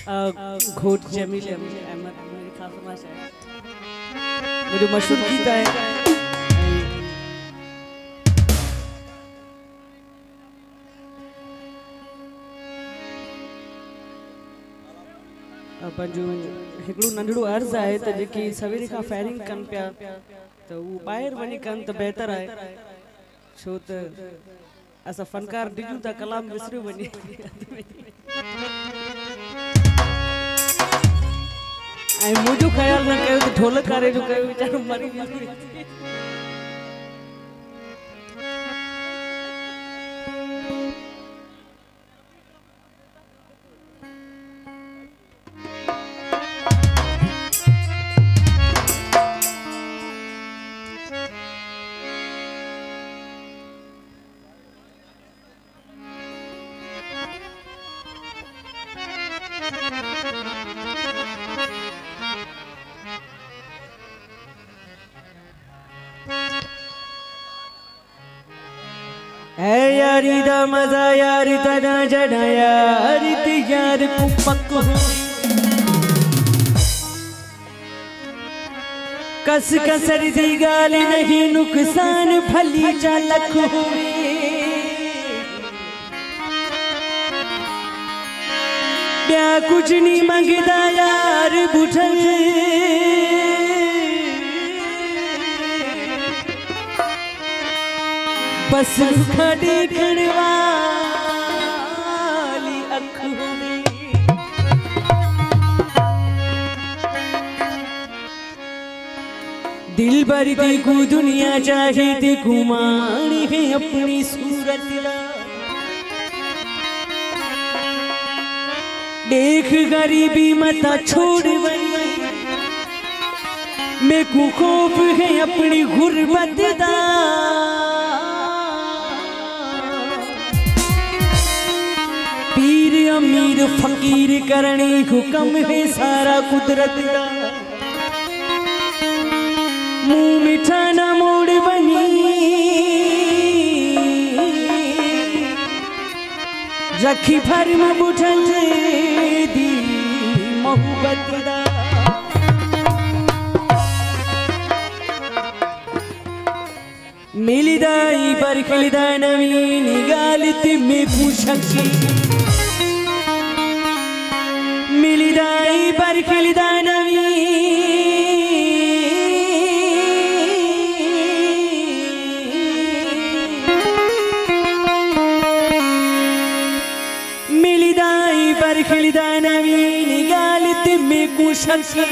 घोट जमील अहमद मेरी खास फरमाइश है। मुझे मशहूर गीत है अपन जो हिकड़ो नंढड़ो अर्ज है त जेकी सवेरे का फायरिंग कन पिया तो वो बाहर वनी कन तो बेहतर है छो त असा फनकार डिजू ता कलाम विसरियो वनी आई मुझो ख्याल न कयो तो ढोलक करे जो कयो बेचारो मरी है यारी दा मजा यारी तना जना यारी ती यार को पक्को कस कसर दी गाल नहीं नुकसान भली चालक हुए क्या कुछ नहीं मंगदा यार बुझल बस खड़ी करवाली अखों में दिल भर देखो दुनिया चाहे देखो माणी है अपनी सूरत देख गरीबी मता छोड़ वही मैं को खौफ है अपनी गुर्बत दा पीर अमीर फकीर करने हुक्म है सारा कुदरत का मुंह मिठा ना मोड़ बनी रखी फर्म बुझल दी मोहब्बत दा मिलिदाई बरखलिदा नवीन गालित में पूछकी मिलिदाई बरखलिदा नवीन मिलिदाई बरखलिदा नवीन गालित में पूछकी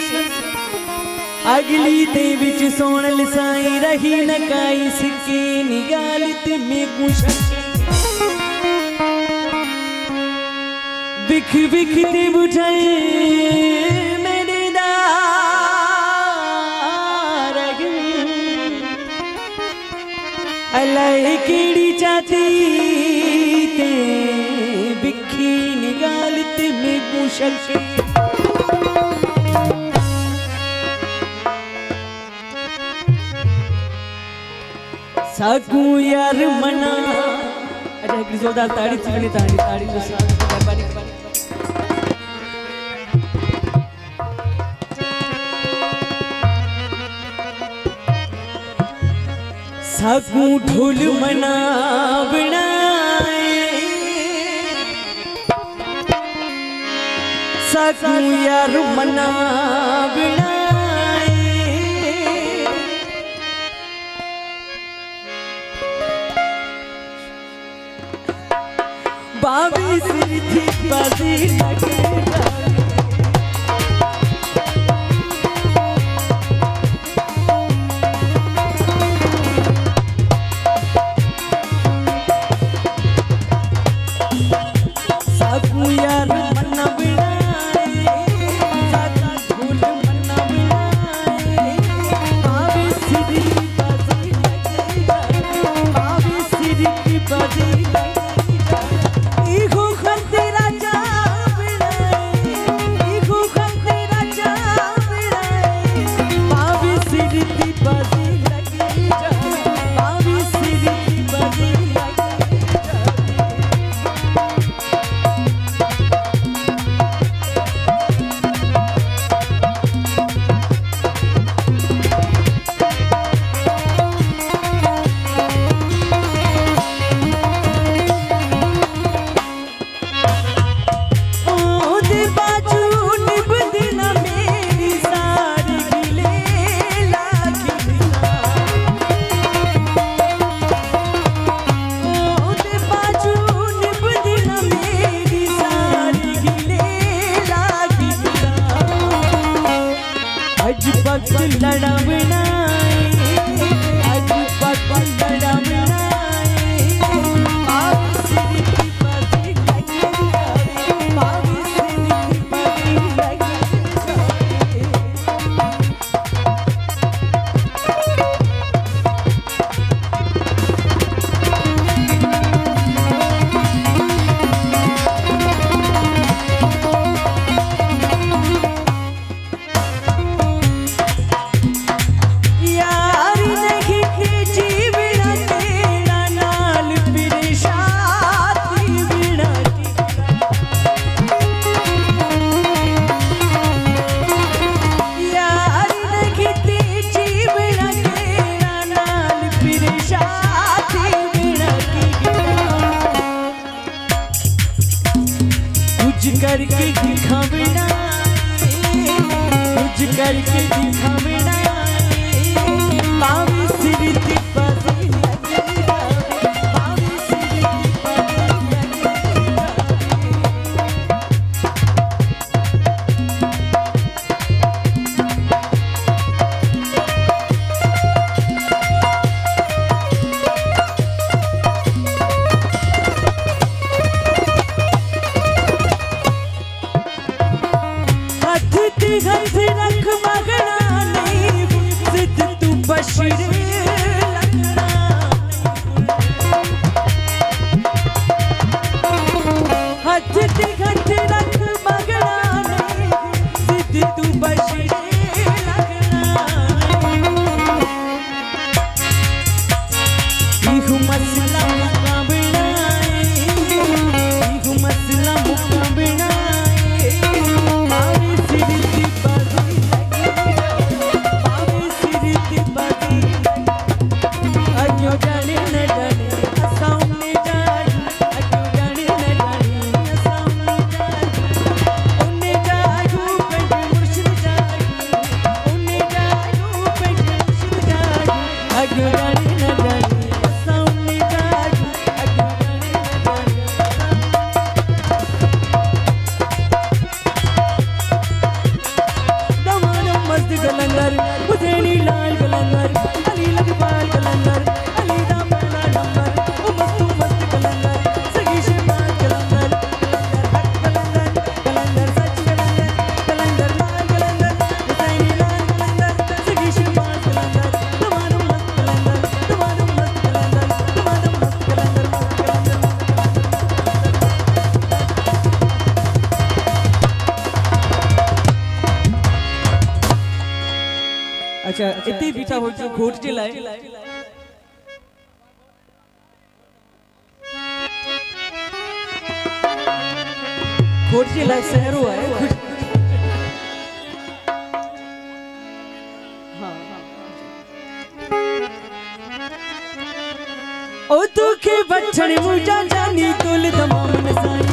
अगली ते विच सोनल साई रही नकाई सिक्की निगालित में कुछ बिख बिख ते बुझाए मेरे दार अल्लाह केड़ी चाहती ते बिखी निगालित में कुछ साकू यार मना अच्छा एक जोरदार ताड़ी चिकनी ताड़ी ताड़ी तो मेहरबानी साकू ढोल मना बनाए साकू यार मना बनाए बाबी सिर थी बाजी लगेगा साकू यार मन्ना बिनाए साकू ढोल मन्ना बिनाए बाबी सिर बाजी लगेगा बाबी सिर की बाजी लगेगा इहो खंडे राजा बिनाए करके दिखावना, कुछ करके दिखावना, पावी सिरती बाजी लगी रावे, पावी सिरती बाजी हथ रख मगना नहीं जिद तू बशीर लगना, हथ रख मगना नहीं जिद तू बशीर लगना, इहु मसला मुकाबला, इहु मसला मुकाबला, अच्छा इतनी बीठा हो जो घोट के लाए घोट के लाए शहरों आए हाँ ओ तू के बच्चन मुझा जानी तुल तमाम साई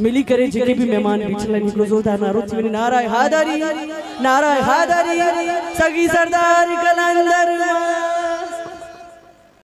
मिली करे जेके भी मेहमान बिछले निकलो जोरदार नारो थी नाराय हादारी सगी सरदार कलंदर